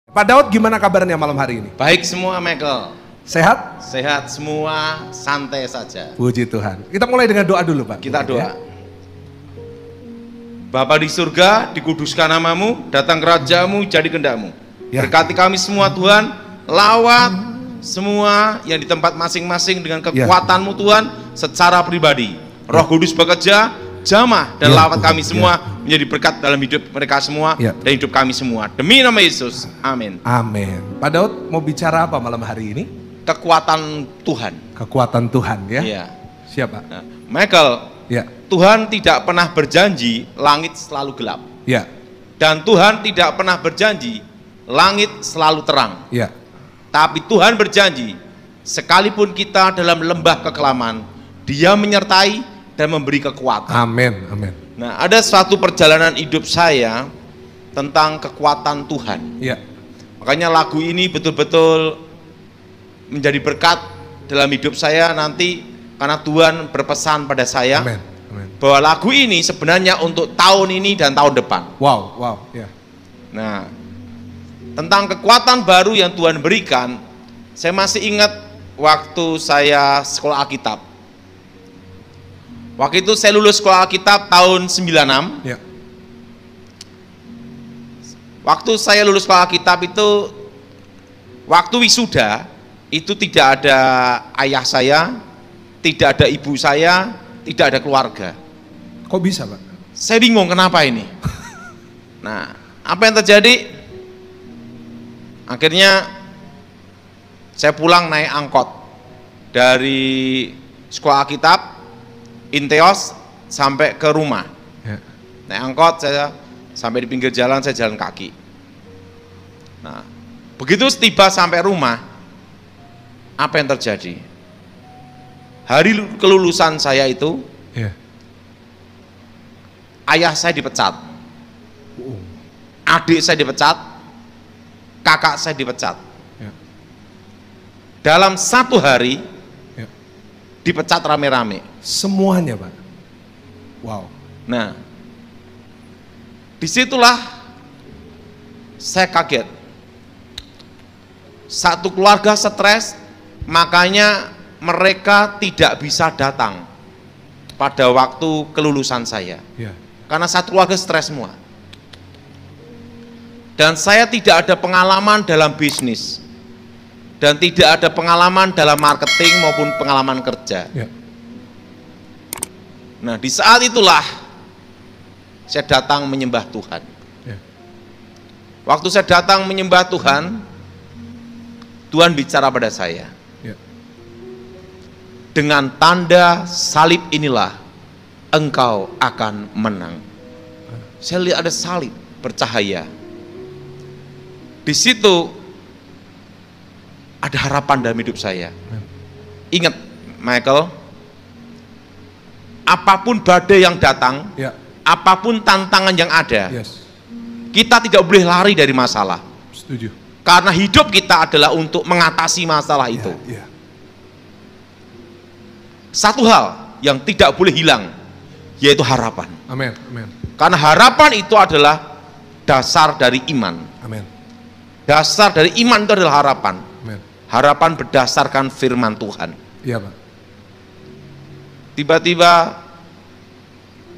Pak Daud, gimana kabarnya malam hari ini? Baik semua, Michael. Sehat? Sehat semua, santai saja. Puji Tuhan. Kita mulai dengan doa dulu, Pak. Kita doa. Bapa di surga, dikuduskan namamu, datang kerajaanmu, jadi kehendakmu. Ya. Berkati kami semua Tuhan, lawat semua yang di tempat masing-masing dengan kekuatanmu Tuhan, secara pribadi. Roh Kudus bekerja, jamah dan lawat kami semua menjadi berkat dalam hidup mereka semua dan hidup kami semua. Demi nama Yesus, amin. Amin. Pak Daud mau bicara apa malam hari ini? Kekuatan Tuhan. Kekuatan Tuhan ya? Iya. Siapa? Nah, Michael, Tuhan tidak pernah berjanji langit selalu gelap. Ya. Dan Tuhan tidak pernah berjanji langit selalu terang. Ya. Tapi Tuhan berjanji, sekalipun kita dalam lembah kekelaman, Dia menyertai dan memberi kekuatan. Amin, amin. Nah, ada suatu perjalanan hidup saya tentang kekuatan Tuhan. Ya. Makanya lagu ini betul-betul menjadi berkat dalam hidup saya nanti, karena Tuhan berpesan pada saya bahwa lagu ini sebenarnya untuk tahun ini dan tahun depan. Wow, wow, ya. Nah, tentang kekuatan baru yang Tuhan berikan, saya masih ingat waktu saya sekolah Alkitab. Waktu itu saya lulus sekolah Alkitab tahun 96. Ya. Waktu saya lulus sekolah Alkitab itu, waktu wisuda, itu tidak ada ayah saya, tidak ada ibu saya, tidak ada keluarga. Kok bisa, Pak? Saya bingung kenapa ini. Nah, apa yang terjadi? Akhirnya saya pulang naik angkot dari sekolah Alkitab, Inteos, sampai ke rumah. Naik angkot, saya sampai di pinggir jalan, saya jalan kaki. Nah, begitu tiba sampai rumah, apa yang terjadi? Hari kelulusan saya itu, ayah saya dipecat, adik saya dipecat, kakak saya dipecat. Dalam satu hari, dipecat rame-rame. Semuanya, Pak. Wow. Nah, disitulah saya kaget. Satu keluarga stres, makanya mereka tidak bisa datang pada waktu kelulusan saya. Karena satu keluarga stres semua. Dan saya tidak ada pengalaman dalam bisnis. Dan tidak ada pengalaman dalam marketing maupun pengalaman kerja. Nah, di saat itulah saya datang menyembah Tuhan. Waktu saya datang menyembah Tuhan, Tuhan bicara pada saya. Dengan tanda salib inilah engkau akan menang. Saya lihat ada salib bercahaya. Di situ ada harapan dalam hidup saya. Ingat, Michael, apapun badai yang datang, apapun tantangan yang ada, kita tidak boleh lari dari masalah. Setuju. Karena hidup kita adalah untuk mengatasi masalah itu. Satu hal yang tidak boleh hilang, yaitu harapan. Amin, amin. Karena harapan itu adalah dasar dari iman. Amin. Dasar dari iman itu adalah harapan. Amin. Harapan berdasarkan firman Tuhan. Iya, Pak. Tiba-tiba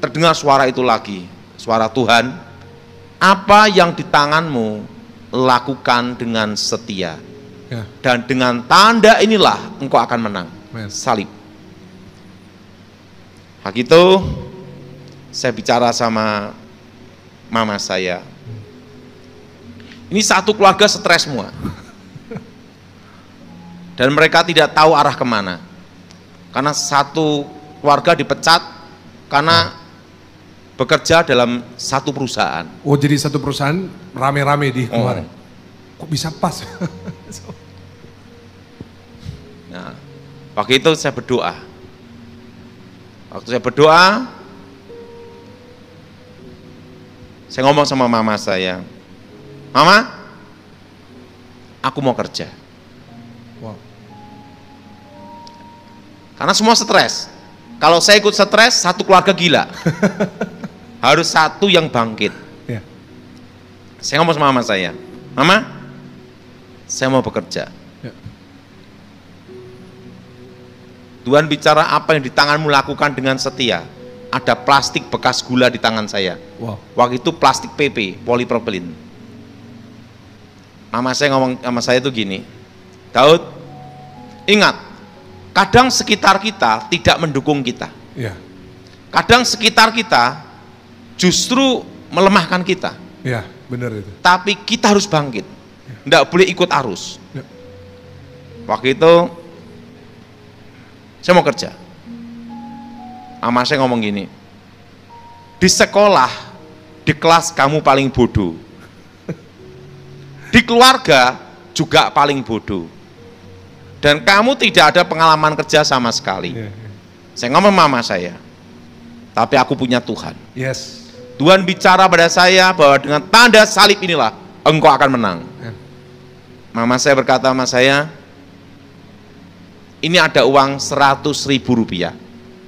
terdengar suara itu lagi, suara Tuhan. Apa yang di tanganmu, lakukan dengan setia. Dan dengan tanda inilah engkau akan menang. Salib. Hak itu saya bicara sama mama saya. Ini satu keluarga stres semua. Dan mereka tidak tahu arah kemana. Karena satu keluarga dipecat karena bekerja dalam satu perusahaan. Oh, jadi satu perusahaan rame-rame di keluar. Kok bisa pas? Nah, waktu itu saya berdoa. Waktu saya berdoa, saya ngomong sama mama saya, Mama, aku mau kerja. Wow. Karena semua stres. Kalau saya ikut stres, satu keluarga gila. Harus satu yang bangkit. Saya ngomong sama mama saya, Mama, saya mau bekerja. Ya. Tuhan bicara, apa yang di tanganmu lakukan dengan setia. Ada plastik bekas gula di tangan saya. Wow. Waktu itu plastik PP, polipropilin. Mama saya ngomong sama saya itu gini, Daud, ingat, kadang sekitar kita tidak mendukung kita. Ya. Kadang sekitar kita justru melemahkan kita. Ya, benar itu. Tapi kita harus bangkit. Tidak boleh ikut arus. Ya. Waktu itu saya mau kerja. Mama saya ngomong gini, di sekolah, di kelas kamu paling bodoh. Di keluarga juga paling bodoh. Dan kamu tidak ada pengalaman kerja sama sekali. Ya. Saya ngomong mama saya, tapi aku punya Tuhan. Yes. Tuhan bicara pada saya bahwa dengan tanda salib inilah engkau akan menang. Ya. Mama saya berkata sama saya, ini ada uang 100.000 rupiah.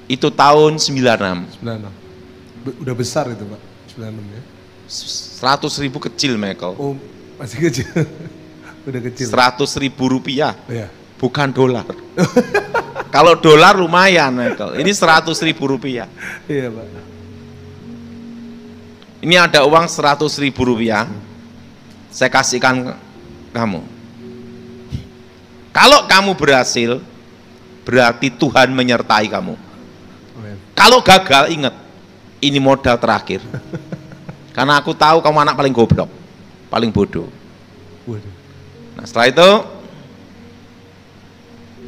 Itu tahun 96. 96. Udah besar itu Pak, 96 ya. 100.000 kecil, Michael. Oh, masih kecil. Udah kecil. 100.000 rupiah, Ya. bukan dolar. Kalau dolar lumayan, Michael. Ini 100.000 rupiah. Iya Pak. Ini ada uang 100.000 rupiah. Saya kasihkan kamu. Kalau kamu berhasil, berarti Tuhan menyertai kamu. Amen. Kalau gagal, ingat, ini modal terakhir. Karena aku tahu kamu anak paling goblok, paling bodoh. Waduh. Nah setelah itu,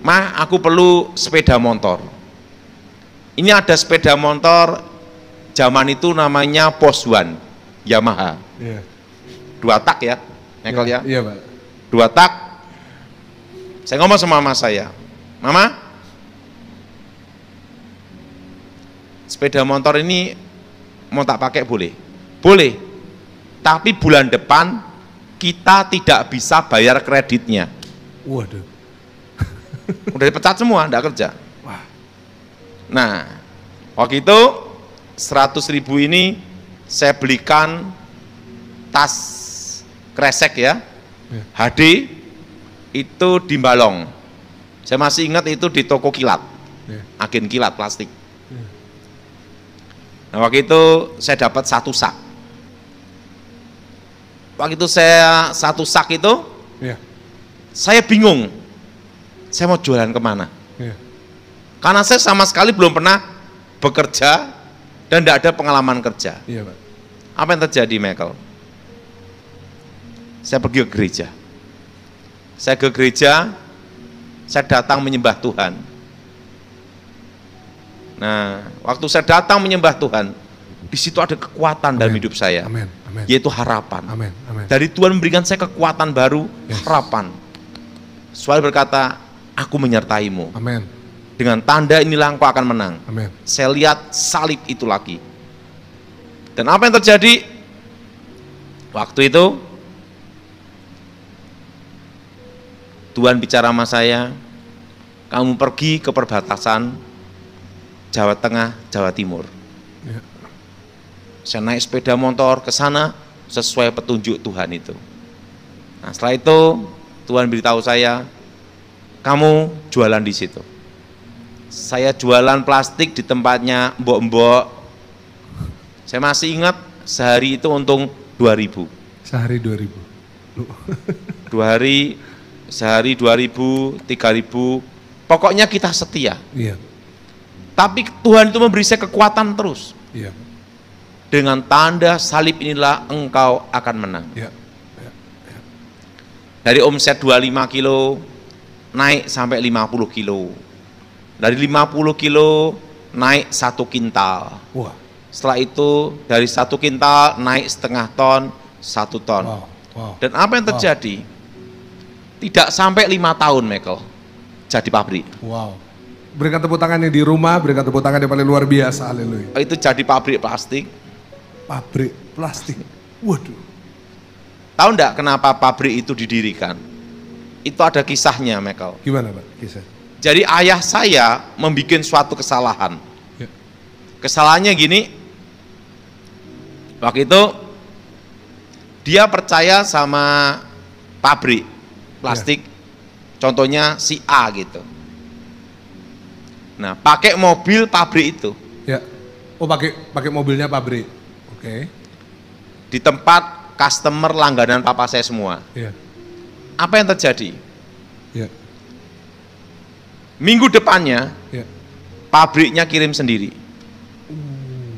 Ma, aku perlu sepeda motor. Ini ada sepeda motor, zaman itu namanya Poswan, Yamaha. Iya. 2 tak ya, Michael ya. Iya Pak. 2 tak. Saya ngomong sama mama saya, Mama, sepeda motor ini mau tak pakai boleh? Boleh, tapi bulan depan kita tidak bisa bayar kreditnya. Waduh. Udah dipecat semua, enggak kerja. Wah. Nah, waktu itu 100.000 ini saya belikan tas kresek ya, Ya. HD itu di Balong. Saya masih ingat itu di toko kilat, Ya. agen kilat plastik. Ya. Nah, waktu itu saya dapat 1 sak. Waktu itu saya 1 sak itu, Ya. saya bingung, saya mau jualan kemana? Ya. Karena saya sama sekali belum pernah bekerja dan tidak ada pengalaman kerja. Iya Pak. Apa yang terjadi, Michael? Saya pergi ke gereja. Saya ke gereja, saya datang menyembah Tuhan. Nah, waktu saya datang menyembah Tuhan, di situ ada kekuatan dalam hidup saya, Amin. Amin. yaitu harapan. Amin. Amin. Dari Tuhan memberikan saya kekuatan baru, Yes. harapan. Soal berkata, aku menyertaimu. Amin. Dengan tanda inilah engkau akan menang. Amin. Saya lihat salib itu lagi. Dan apa yang terjadi? Waktu itu Tuhan bicara sama saya, kamu pergi ke perbatasan Jawa Tengah, Jawa Timur. Ya. Saya naik sepeda motor ke sana sesuai petunjuk Tuhan itu. Nah, setelah itu Tuhan beritahu saya, kamu jualan di situ. Saya jualan plastik di tempatnya mbok-mbok. Saya masih ingat sehari itu untung 2.000. Sehari 2.000. Lu. 2 hari, sehari 2.000, 3.000. Pokoknya kita setia. Iya. Tapi Tuhan itu memberi saya kekuatan terus. Iya. Dengan tanda salib inilah engkau akan menang. Iya. Dari omset 25 kilo naik sampai 50 kilo. Dari 50 kilo naik 1 kintal. Wah. Setelah itu dari 1 kintal naik setengah ton, 1 ton. Wow. Wow. Dan apa yang terjadi? Tidak sampai 5 tahun, Michael, jadi pabrik. Wow. Berikan tepuk tangannya di rumah, berikan tepuk tangan yang paling luar biasa, haleluya. Itu jadi pabrik plastik. Pabrik plastik. Waduh. Tahu enggak kenapa pabrik itu didirikan? Itu ada kisahnya, Michael. Gimana Pak kisah? Jadi ayah saya membuat suatu kesalahan. Ya. Kesalahannya gini, waktu itu dia percaya sama pabrik. plastik, contohnya si A gitu. Nah, pakai mobil pabrik itu. Ya. Oh, pakai mobilnya pabrik. Oke. Di tempat customer langganan papa saya semua. Iya. Apa yang terjadi? Iya. Minggu depannya, Iya. pabriknya kirim sendiri.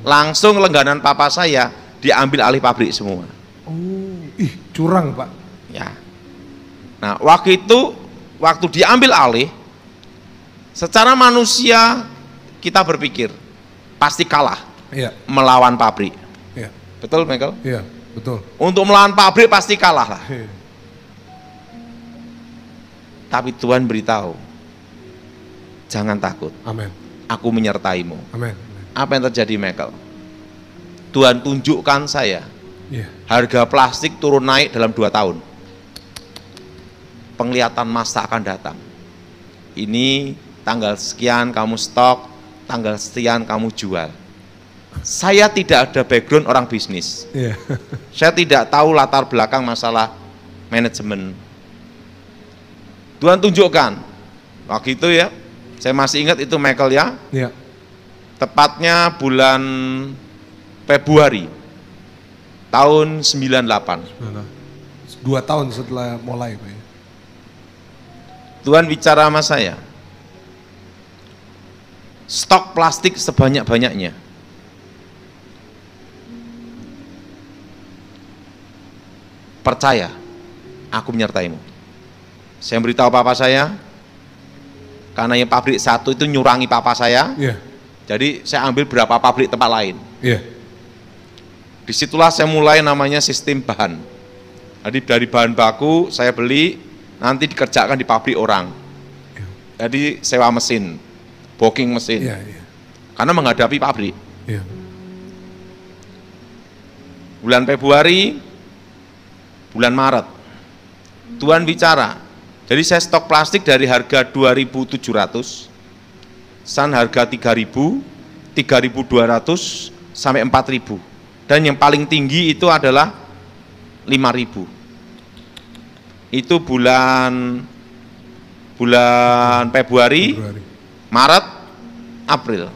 Langsung langganan papa saya diambil alih pabrik semua. Oh, ih, curang, Pak. Ya. Nah, waktu diambil alih, secara manusia kita berpikir pasti kalah Iya. melawan pabrik. Iya. Betul, Michael? Iya, betul. Untuk melawan pabrik pasti kalah lah. Iya. Tapi Tuhan beritahu, jangan takut, Amin. aku menyertaimu. Amin. Apa yang terjadi, Michael? Tuhan tunjukkan saya, Iya. harga plastik turun naik dalam 2 tahun. Penglihatan masa akan datang. Ini tanggal sekian kamu stok, tanggal sekian kamu jual. Saya tidak ada background orang bisnis. Iya. Saya tidak tahu latar belakang masalah manajemen. Tuhan tunjukkan. Waktu itu ya, saya masih ingat itu Michael ya, Iya. tepatnya bulan Februari tahun 98. 2 tahun setelah mulai, Pak. Tuhan bicara sama saya, stok plastik sebanyak-banyaknya. Percaya, aku menyertaimu. Saya beritahu papa saya, karena yang pabrik satu itu nyurangi papa saya, Iya. jadi saya ambil berapa pabrik tempat lain. Iya. Disitulah saya mulai namanya sistem bahan. Jadi dari bahan baku saya beli, nanti dikerjakan di pabrik orang. Jadi sewa mesin, booking mesin, Iya, iya. karena menghadapi pabrik. Iya. Bulan Februari, bulan Maret, Tuhan bicara. Jadi saya stok plastik dari harga 2.700, harga 3.000, 3.200 sampai 4.000. Dan yang paling tinggi itu adalah 5.000. Itu bulan Februari, Maret, April.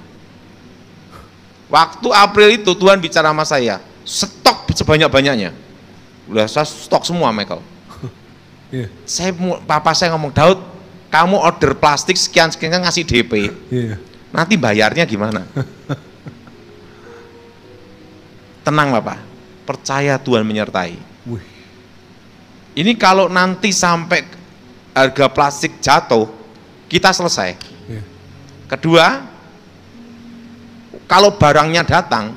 Waktu April itu Tuhan bicara sama saya, stok sebanyak-banyaknya. Udah saya stok semua, Michael. Iya. Papa saya ngomong, Daud, kamu order plastik sekian-sekian ngasih DP. Iya. Nanti bayarnya gimana? Tenang Bapak, percaya Tuhan menyertai. Wih. Ini kalau nanti sampai harga plastik jatuh, kita selesai. Iya. Kedua, kalau barangnya datang,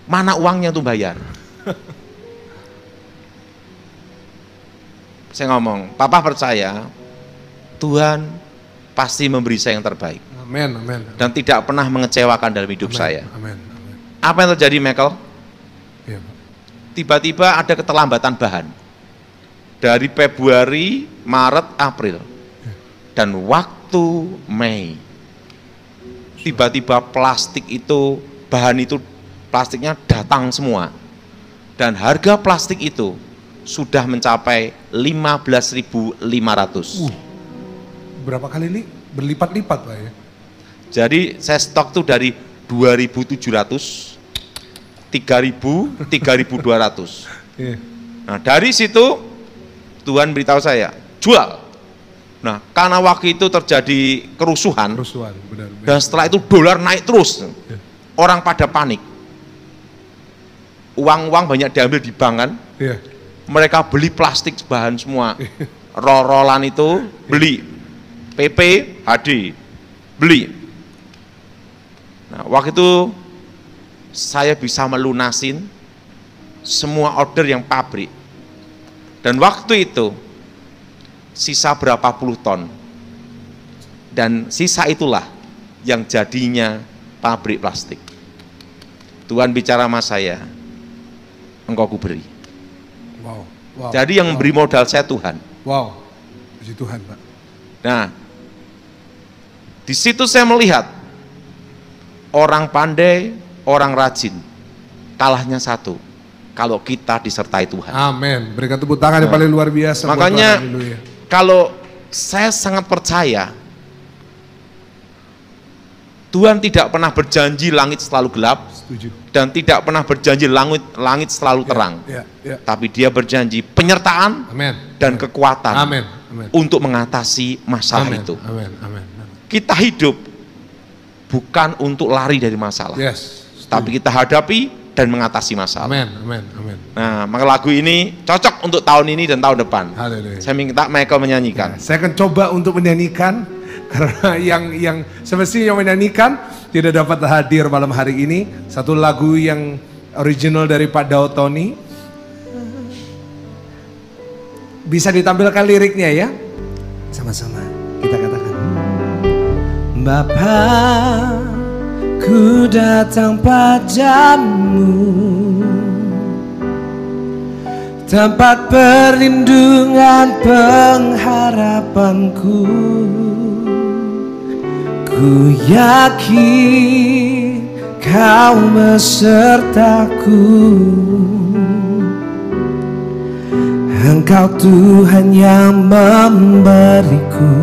mana uangnya untuk bayar? Saya ngomong, Papa percaya, Tuhan pasti memberi saya yang terbaik. Amin, amin. Dan tidak pernah mengecewakan dalam hidup Amin, saya. Amin, amin. Apa yang terjadi, Michael? Iya, Pak. Tiba-tiba ada keterlambatan bahan. Dari Februari, Maret, April. Dan waktu Mei, tiba-tiba plastik itu, bahan itu, plastiknya datang semua. Dan harga plastik itu sudah mencapai 15.500. Berapa kali ini? Berlipat-lipat, Pak ya? Jadi saya stok tuh dari 2.700, 3.000, 3.200. Iya. Nah dari situ Tuhan beritahu saya, jual. Nah karena waktu itu terjadi kerusuhan, Benar. dan setelah itu dolar naik terus, orang pada panik. Uang-uang banyak diambil di bank kan, Iya. mereka beli plastik bahan semua, roll-rollan itu beli, PP, HD, beli. Nah waktu itu saya bisa melunasin semua order yang pabrik. Dan waktu itu sisa berapa puluh ton. Dan sisa itulah yang jadinya pabrik plastik. Tuhan bicara sama saya, engkau kuberi. Wow. Jadi yang memberi modal saya Tuhan. Wow. Puji Tuhan, Pak. Nah, di situ saya melihat orang pandai, orang rajin, kalahnya satu, kalau kita disertai Tuhan. Amin. Berikan tepuk tangan yang paling luar biasa. Makanya kalau saya sangat percaya Tuhan tidak pernah berjanji langit selalu gelap. Setuju. Dan tidak pernah berjanji langit selalu terang. Tapi Dia berjanji penyertaan dan kekuatan untuk mengatasi masalah itu. Kita hidup bukan untuk lari dari masalah, tapi kita hadapi dan mengatasi masalah. Nah, maka lagu ini cocok untuk tahun ini dan tahun depan. Saya minta Michael menyanyikan. Saya akan coba untuk menyanyikan, karena yang semestinya menyanyikan tidak dapat hadir malam hari ini. Satu lagu yang original dari Pak Daud Tony. Bisa ditampilkan liriknya ya? Sama-sama kita katakan. Bapa, ku datang padamu, tempat perlindungan pengharapanku. Ku yakin Kau besertaku. Engkau Tuhan yang memberiku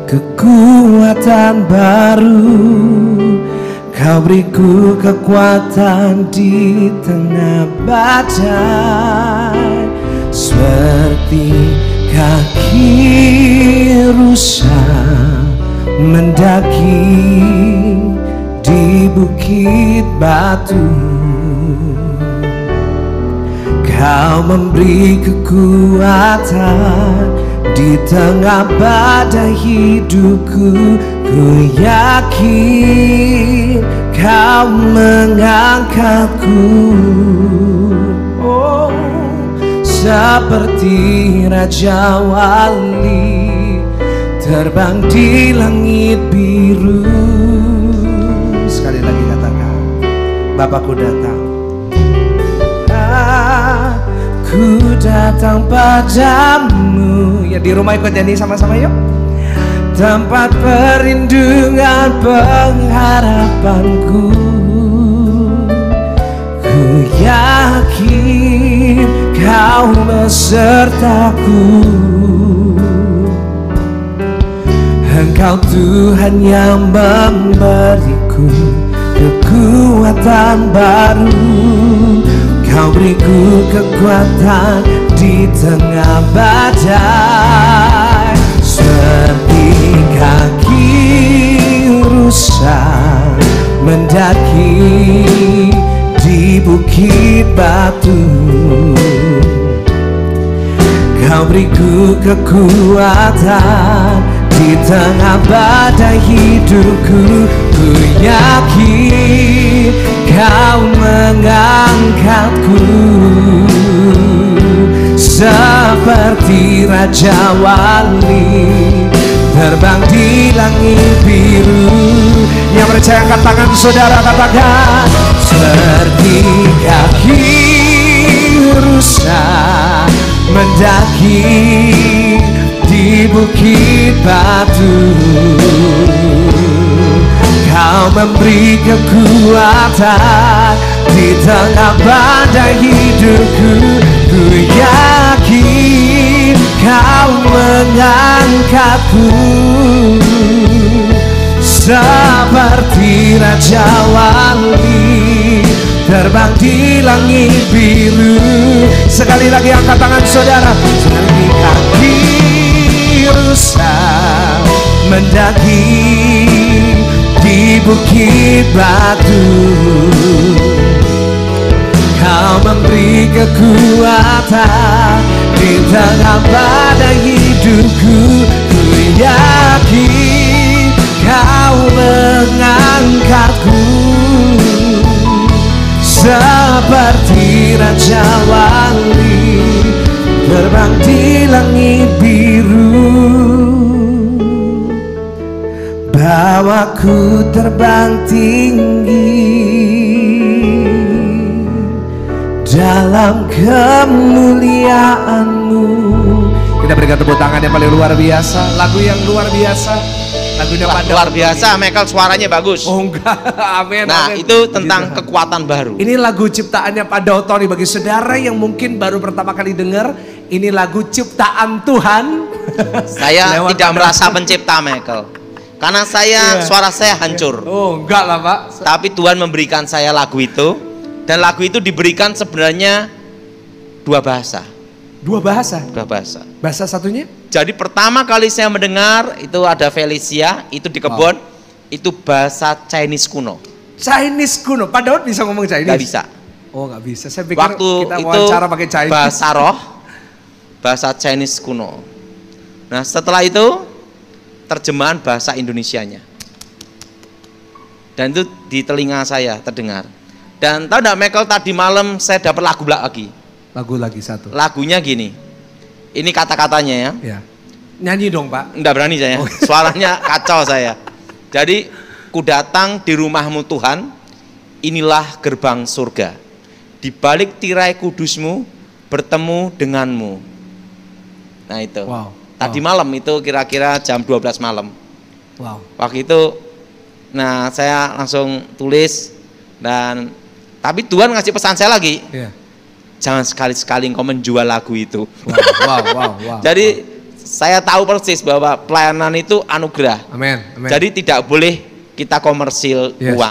kekuatan baru. Kau beriku kekuatan di tengah badai, seperti kaki rusa mendaki di bukit batu. Kau memberi kekuatan di tengah badai hidupku. Ku yakin Kau mengangkatku, oh, seperti Raja Wali terbang di langit biru. Sekali lagi katakan, Bapakku datang. Aku datang padamu. Ya, di rumah ikut nyanyi sama-sama yuk. Tempat perlindungan pengharapanku. Ku yakin Kau besertaku. Engkau Tuhan yang memberiku kekuatan baru. Kau beriku kekuatan di tengah badai, seperti kaki rusa mendaki di bukit batu. Kau beriku kekuatan di tengah badai hidupku. Ku yakin Kau mengangkatku, seperti Raja Wali terbang di langit biru. Yang percaya angkat tangan saudara, katakan, seperti kaki rusa mendaki di bukit batu. Kau memberi kekuatan di tengah badai hidupku. Ku yakin Kau mengangkatku, seperti Raja Wali terbang di langit biru. Sekali lagi angkat tangan saudara, seperti kaki rusa mendaki di bukit batu. Kau memberi kekuatan di tengah badai hidupku. Ku yakin Kau mengangkatku, seperti Raja Wali terbang di langit biru. Bawaku terbang tinggi dalam kemuliaan-Mu. Kita berikan tepuk tangan yang paling luar biasa, lagu yang luar biasa. Lagunya Wah, Pak luar Daud biasa, Michael suaranya bagus. Oh enggak, amin. Nah, amin. itu tentang Puji Tuhan. kekuatan baru. Ini lagu ciptaannya Pak Daud Tony. Bagi saudara yang mungkin baru pertama kali dengar, ini lagu ciptaan Tuhan. Saya Lewat tidak Pak merasa pencipta, Michael. Karena Iya. suara saya hancur. Oh enggak lah Pak. Tapi Tuhan memberikan saya lagu itu, dan lagu itu diberikan sebenarnya dua bahasa. Dua bahasa. Dua bahasa. Bahasa satunya? Jadi pertama kali saya mendengar itu ada Felicia, itu di kebun, itu bahasa Chinese kuno. Chinese kuno. Pak Daud bisa ngomong Chinese? Gak bisa. Oh nggak bisa. Saya pikir Waktu kita itu wawancara pakai Chinese. bahasa roh, bahasa Chinese kuno. Nah setelah itu terjemahan bahasa Indonesianya. Dan itu di telinga saya terdengar. Dan tahu enggak Michael, tadi malam saya dapat lagu lagi. Lagu lagi satu. Lagunya gini. Ini kata-katanya ya. Ya. Nyanyi dong Pak. Enggak berani saya. Suaranya kacau saya. Jadi, ku datang di rumahmu Tuhan, inilah gerbang surga. Di balik tirai kudusmu, bertemu denganmu. Nah itu. Wow. Tadi malam itu kira-kira jam 12 malam. Wow. Waktu itu, nah saya langsung tulis dan tapi Tuhan ngasih pesan saya lagi, Yeah. jangan sekali-sekali engkau menjual lagu itu. Wow. Jadi saya tahu persis bahwa pelayanan itu anugerah. Amin. Jadi tidak boleh kita komersil Yes. uang.